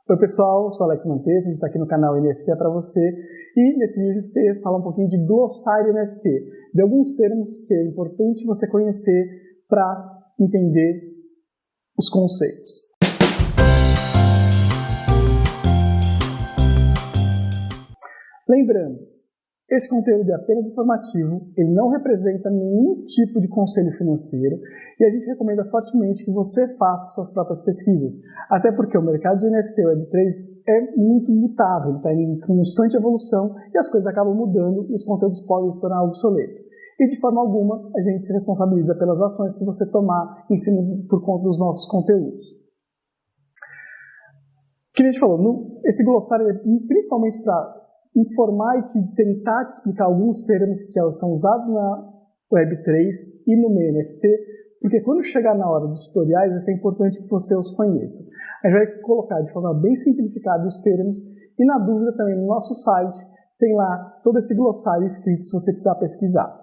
Oi pessoal, eu sou Alex Montes, a gente está aqui no canal NFT para você e nesse vídeo a gente vai falar um pouquinho de glossário NFT, de alguns termos que é importante você conhecer para entender os conceitos. Lembrando, esse conteúdo é apenas informativo, ele não representa nenhum tipo de conselho financeiro e a gente recomenda fortemente que você faça suas próprias pesquisas, até porque o mercado de NFT e Web3 é muito mutável, está em constante evolução e as coisas acabam mudando e os conteúdos podem se tornar obsoletos. E de forma alguma a gente se responsabiliza pelas ações que você tomar em cima por conta dos nossos conteúdos. O que a gente falou, esse glossário é principalmente para informar e tentar te explicar alguns termos que são usados na Web3 e no meio NFT, porque quando chegar na hora dos tutoriais vai ser importante que você os conheça. A gente vai colocar de forma bem simplificada os termos e na dúvida também no nosso site tem lá todo esse glossário escrito se você precisar pesquisar.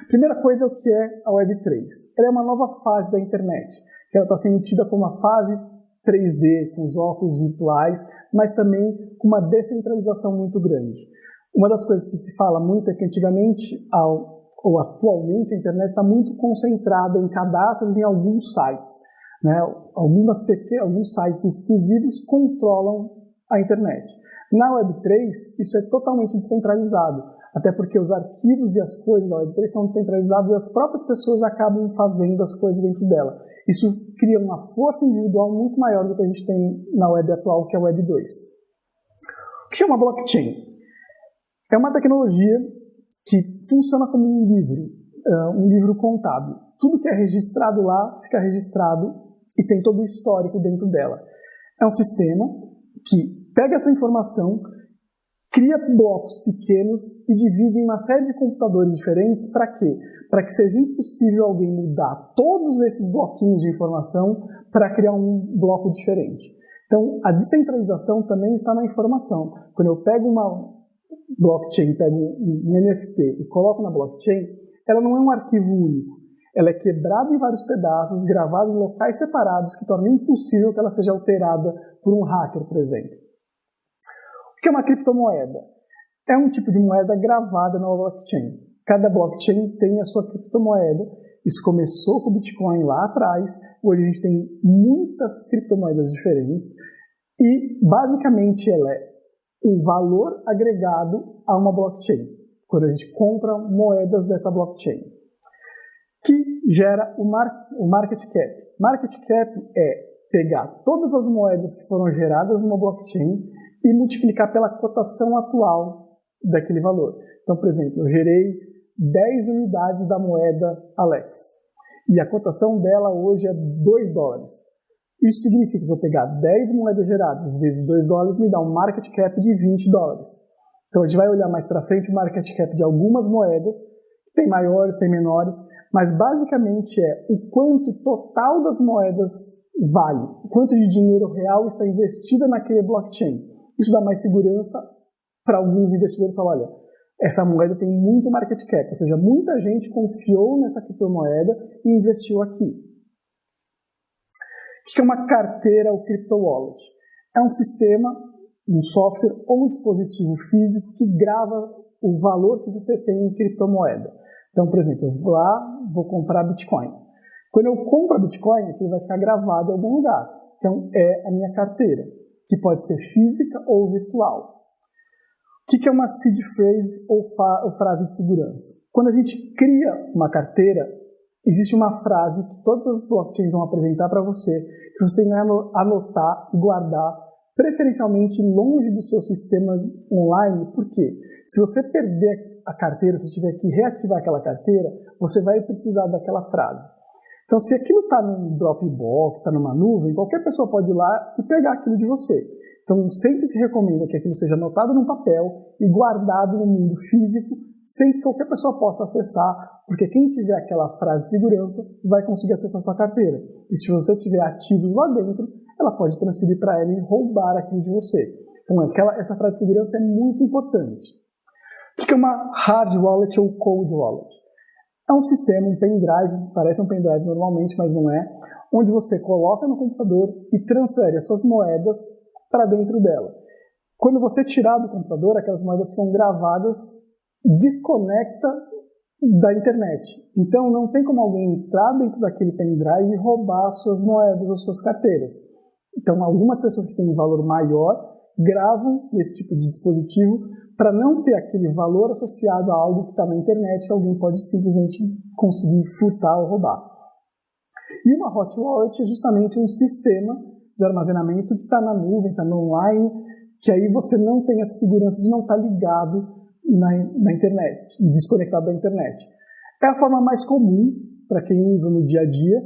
Primeira coisa é o que é a Web3. Ela é uma nova fase da internet, que ela está sendo tida como uma fase 3D, com os óculos virtuais, mas também com uma descentralização muito grande. Uma das coisas que se fala muito é que antigamente, ou atualmente, a internet está muito concentrada em cadastros em alguns sites. Né? Alguns sites exclusivos controlam a internet. Na Web3, isso é totalmente descentralizado, até porque os arquivos e as coisas da Web3 são descentralizados e as próprias pessoas acabam fazendo as coisas dentro dela. Isso cria uma força individual muito maior do que a gente tem na web atual, que é a Web 2. O que é uma blockchain? É uma tecnologia que funciona como um livro contábil. Tudo que é registrado lá fica registrado e tem todo o histórico dentro dela. É um sistema que pega essa informação, cria blocos pequenos e divide em uma série de computadores diferentes. Para quê? Para que seja impossível alguém mudar todos esses bloquinhos de informação para criar um bloco diferente. Então, a descentralização também está na informação. Quando eu pego uma blockchain, pego um NFT e coloco na blockchain, ela não é um arquivo único. Ela é quebrada em vários pedaços, gravada em locais separados, que tornam impossível que ela seja alterada por um hacker, por exemplo. O que é uma criptomoeda? É um tipo de moeda gravada na blockchain. Cada blockchain tem a sua criptomoeda. Isso começou com o Bitcoin lá atrás. Hoje a gente tem muitas criptomoedas diferentes. E, basicamente, ela é um valor agregado a uma blockchain. Quando a gente compra moedas dessa blockchain. Que gera o market cap. Market cap é pegar todas as moedas que foram geradas numa blockchain e multiplicar pela cotação atual daquele valor. Então, por exemplo, eu gerei 10 unidades da moeda Alex e a cotação dela hoje é $2. Isso significa que eu vou pegar 10 moedas geradas vezes $2 me dá um market cap de $20. Então, a gente vai olhar mais para frente o market cap de algumas moedas, tem maiores, tem menores, mas basicamente é o quanto total das moedas vale, o quanto de dinheiro real está investido naquele blockchain. Isso dá mais segurança para alguns investidores. Falar, olha, essa moeda tem muito market cap, ou seja, muita gente confiou nessa criptomoeda e investiu aqui. O que é uma carteira ou crypto wallet? É um sistema, um software ou um dispositivo físico que grava o valor que você tem em criptomoeda. Então, por exemplo, eu vou lá, vou comprar Bitcoin. Quando eu compro Bitcoin, aquilo vai ficar gravado em algum lugar. Então, é a minha carteira, que pode ser física ou virtual. O que é uma seed phrase ou frase de segurança? Quando a gente cria uma carteira, existe uma frase que todas as blockchains vão apresentar para você, que você tem que anotar e guardar, preferencialmente longe do seu sistema online. Por quê? Se você perder a carteira, se você tiver que reativar aquela carteira, você vai precisar daquela frase. Então, se aquilo está num Dropbox, está numa nuvem, qualquer pessoa pode ir lá e pegar aquilo de você. Então, sempre se recomenda que aquilo seja anotado num papel e guardado no mundo físico, sem que qualquer pessoa possa acessar, porque quem tiver aquela frase de segurança vai conseguir acessar a sua carteira. E se você tiver ativos lá dentro, ela pode transferir para ela e roubar aquilo de você. Então, essa frase de segurança é muito importante. O que é uma hard wallet ou cold wallet? É um sistema, um pendrive, parece um pendrive normalmente, mas não é, onde você coloca no computador e transfere as suas moedas para dentro dela. Quando você tirar do computador, aquelas moedas ficam gravadas, desconecta da internet. Então não tem como alguém entrar dentro daquele pendrive e roubar suas moedas ou suas carteiras. Então algumas pessoas que têm um valor maior gravam nesse tipo de dispositivo para não ter aquele valor associado a algo que está na internet que alguém pode simplesmente conseguir furtar ou roubar. E uma hot wallet é justamente um sistema de armazenamento que está na nuvem, está no online, que aí você não tem essa segurança de não estar ligado na internet, desconectado da internet. É a forma mais comum para quem usa no dia a dia,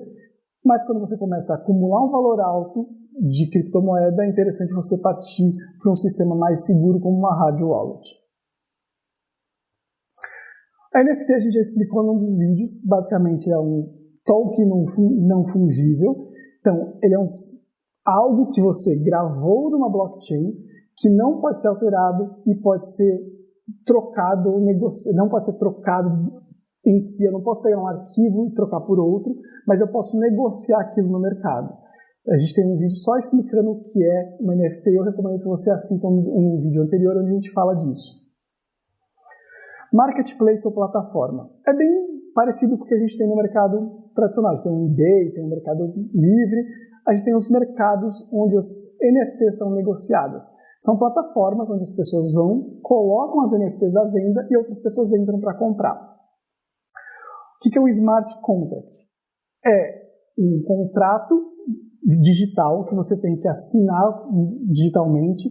mas quando você começa a acumular um valor alto de criptomoeda, é interessante você partir para um sistema mais seguro como uma hard wallet. A NFT a gente já explicou num dos vídeos, basicamente é um token não fungível. Então, ele é algo que você gravou numa blockchain que não pode ser alterado e pode ser trocado ou negociado, não pode ser trocado em si. Eu não posso pegar um arquivo e trocar por outro, mas eu posso negociar aquilo no mercado. A gente tem um vídeo só explicando o que é uma NFT e eu recomendo que você assista um vídeo anterior onde a gente fala disso. Marketplace ou plataforma. É bem parecido com o que a gente tem no mercado tradicional. A gente tem o eBay, tem o Mercado Livre, a gente tem os mercados onde as NFTs são negociadas. São plataformas onde as pessoas vão, colocam as NFTs à venda e outras pessoas entram para comprar. O que é o Smart Contract? É um contrato digital que você tem que assinar digitalmente,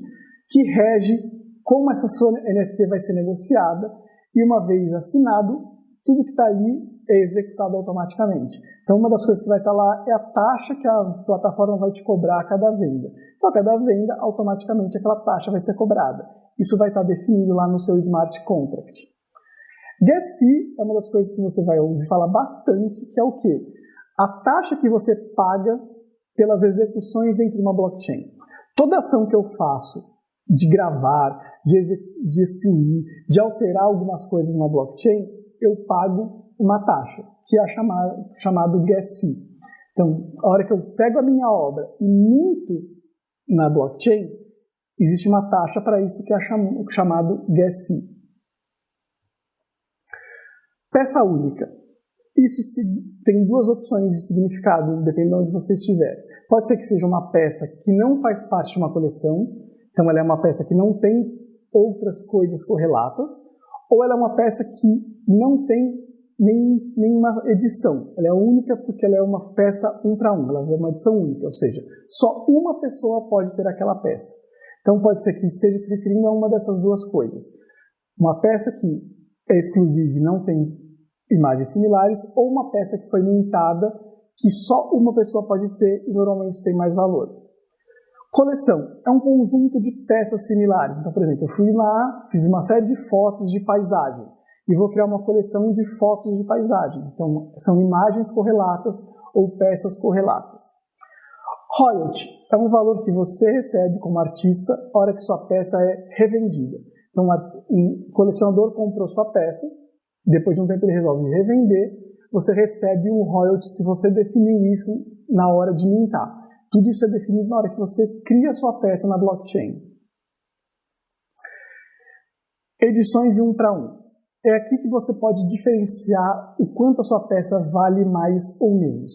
que rege como essa sua NFT vai ser negociada, e uma vez assinado, tudo que está ali é executado automaticamente. Então, uma das coisas que vai estar lá é a taxa que a plataforma vai te cobrar a cada venda. Então, a cada venda, automaticamente, aquela taxa vai ser cobrada. Isso vai estar definido lá no seu Smart Contract. Gas fee é uma das coisas que você vai ouvir falar bastante, que é o quê? A taxa que você paga pelas execuções dentro de uma blockchain. Toda ação que eu faço de gravar, de excluir, de alterar algumas coisas na blockchain, eu pago uma taxa, que é chamado gas fee. Então, a hora que eu pego a minha obra e minto na blockchain, existe uma taxa para isso que é chamado gas fee. Peça única. Isso tem duas opções de significado, dependendo de onde você estiver. Pode ser que seja uma peça que não faz parte de uma coleção, então ela é uma peça que não tem outras coisas correlatas, ou ela é uma peça que não tem nenhuma edição. Ela é única porque ela é uma peça 1 para 1, ela é uma edição única, ou seja, só uma pessoa pode ter aquela peça. Então pode ser que esteja se referindo a uma dessas duas coisas. Uma peça que é exclusiva e não tem imagens similares, ou uma peça que foi mintada que só uma pessoa pode ter e normalmente tem mais valor. Coleção é um conjunto de peças similares. Então, por exemplo, eu fui lá, fiz uma série de fotos de paisagem e vou criar uma coleção de fotos de paisagem. Então, são imagens correlatas ou peças correlatas. Royalty é um valor que você recebe como artista na hora que sua peça é revendida. Então, um colecionador comprou sua peça, depois de um tempo ele resolve revender, você recebe um royalty se você definiu isso na hora de mintar. Tudo isso é definido na hora que você cria a sua peça na blockchain. Edições de 1 para 1. É aqui que você pode diferenciar o quanto a sua peça vale mais ou menos.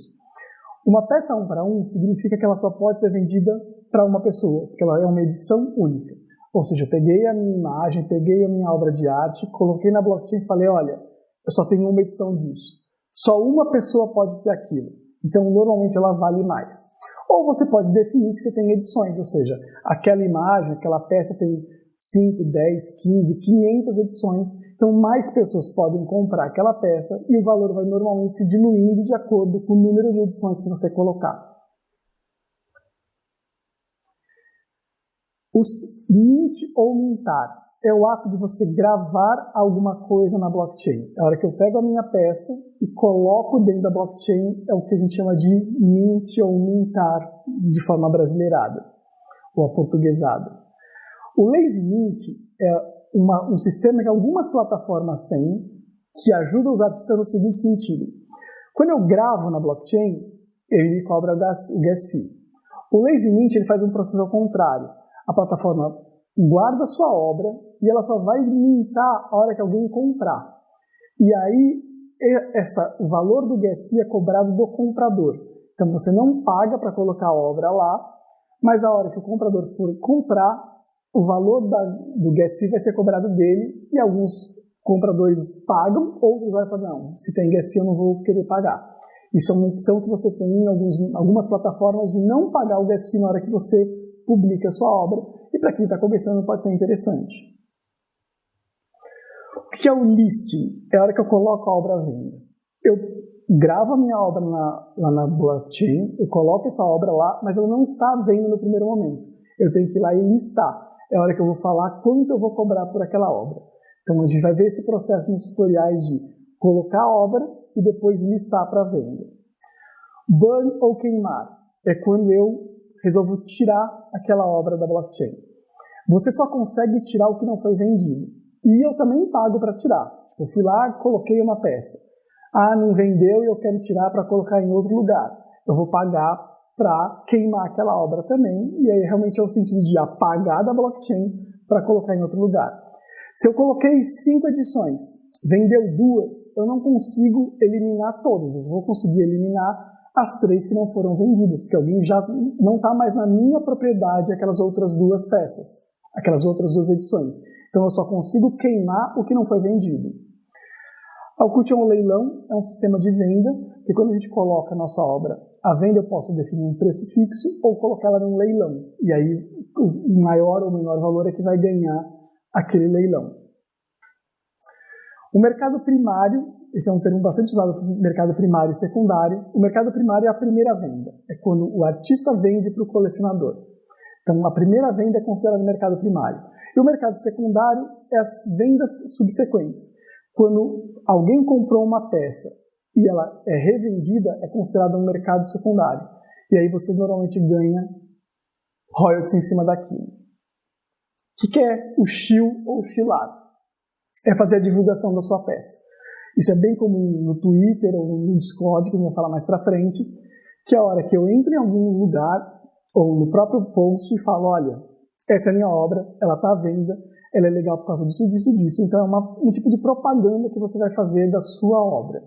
Uma peça 1 para 1 significa que ela só pode ser vendida para uma pessoa, porque ela é uma edição única. Ou seja, eu peguei a minha imagem, peguei a minha obra de arte, coloquei na blockchain e falei, olha, eu só tenho uma edição disso. Só uma pessoa pode ter aquilo. Então, normalmente ela vale mais. Ou você pode definir que você tem edições, ou seja, aquela imagem, aquela peça tem 5, 10, 15, 500 edições. Então, mais pessoas podem comprar aquela peça e o valor vai normalmente se diluindo de acordo com o número de edições que você colocar. Os mint ou mintar é o ato de você gravar alguma coisa na blockchain. A hora que eu pego a minha peça e coloco dentro da blockchain é o que a gente chama de mint ou mintar de forma brasileirada ou aportuguesada. O lazy mint é um sistema que algumas plataformas têm que ajuda os artistas no seguinte sentido. Quando eu gravo na blockchain, ele cobra o gas fee. O Lazy Mint ele faz um processo ao contrário. A plataforma guarda a sua obra e ela só vai mintar a hora que alguém comprar. E aí, o valor do gas fee é cobrado do comprador. Então, você não paga para colocar a obra lá, mas a hora que o comprador for comprar, o valor do gas fee vai ser cobrado dele e alguns compradores pagam, outros vão falar, não, se tem gas fee eu não vou querer pagar. Isso é uma opção que você tem em algumas plataformas de não pagar o gas fee na hora que você publica a sua obra, e para quem está começando pode ser interessante. O que é o listing? É a hora que eu coloco a obra à venda. Eu gravo a minha obra lá na blockchain, eu coloco essa obra lá, mas ela não está à venda no primeiro momento. Eu tenho que ir lá e listar. É a hora que eu vou falar quanto eu vou cobrar por aquela obra. Então a gente vai ver esse processo nos tutoriais de colocar a obra e depois listar para venda. Burn ou queimar é quando eu resolvo tirar aquela obra da blockchain. Você só consegue tirar o que não foi vendido. E eu também pago para tirar. Eu fui lá, coloquei uma peça. Ah, não vendeu e eu quero tirar para colocar em outro lugar. Eu vou pagar para queimar aquela obra também. E aí realmente é o sentido de apagar da blockchain para colocar em outro lugar. Se eu coloquei 5 edições, vendeu 2, eu não consigo eliminar todas. Eu vou conseguir eliminar as 3 que não foram vendidas, porque alguém já não está mais na minha propriedade aquelas outras 2 peças, aquelas outras 2 edições. Então eu só consigo queimar o que não foi vendido. A Auction leilão é um sistema de venda, que quando a gente coloca a nossa obra à venda, eu posso definir um preço fixo ou colocar ela num leilão. E aí o maior ou menor valor é que vai ganhar aquele leilão. O mercado primário, esse é um termo bastante usado para o mercado primário e secundário. O mercado primário é a primeira venda, é quando o artista vende para o colecionador. Então a primeira venda é considerada mercado primário. E o mercado secundário é as vendas subsequentes. Quando alguém comprou uma peça e ela é revendida, é considerada um mercado secundário. E aí você normalmente ganha royalties em cima daquilo. O que é o shill ou shillar? É fazer a divulgação da sua peça. Isso é bem comum no Twitter ou no Discord, que a gente vai falar mais pra frente, que é a hora que eu entro em algum lugar ou no próprio post e falo, olha, essa é a minha obra, ela está à venda, ela é legal por causa disso, disso, disso. Então é um tipo de propaganda que você vai fazer da sua obra.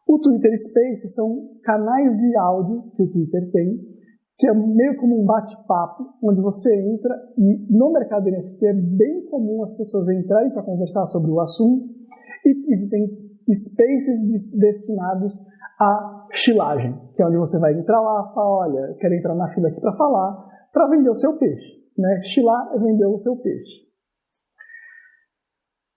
O Twitter Spaces são canais de áudio que o Twitter tem, que é meio como um bate-papo, onde você entra e no mercado NFT é bem comum as pessoas entrarem para conversar sobre o assunto e existem spaces destinados à shillagem, que é onde você vai entrar lá e falar, olha, quero entrar na fila aqui para falar, para vender o seu peixe. Né? Shillar é vender o seu peixe.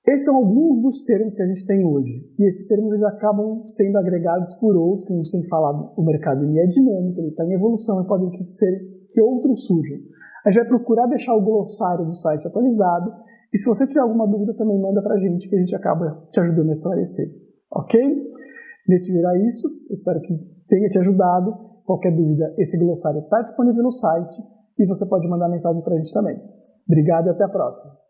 Esses são alguns dos termos que a gente tem hoje. E esses termos eles acabam sendo agregados por outros, que a gente tem falado. O mercado ele é dinâmico, ele está em evolução e podem ser que outros surjam. A gente vai procurar deixar o glossário do site atualizado. E se você tiver alguma dúvida, também manda para a gente, que a gente acaba te ajudando a esclarecer. Ok? Nesse vídeo era isso. Espero que tenha te ajudado. Qualquer dúvida, esse glossário está disponível no site. E você pode mandar mensagem para a gente também. Obrigado e até a próxima.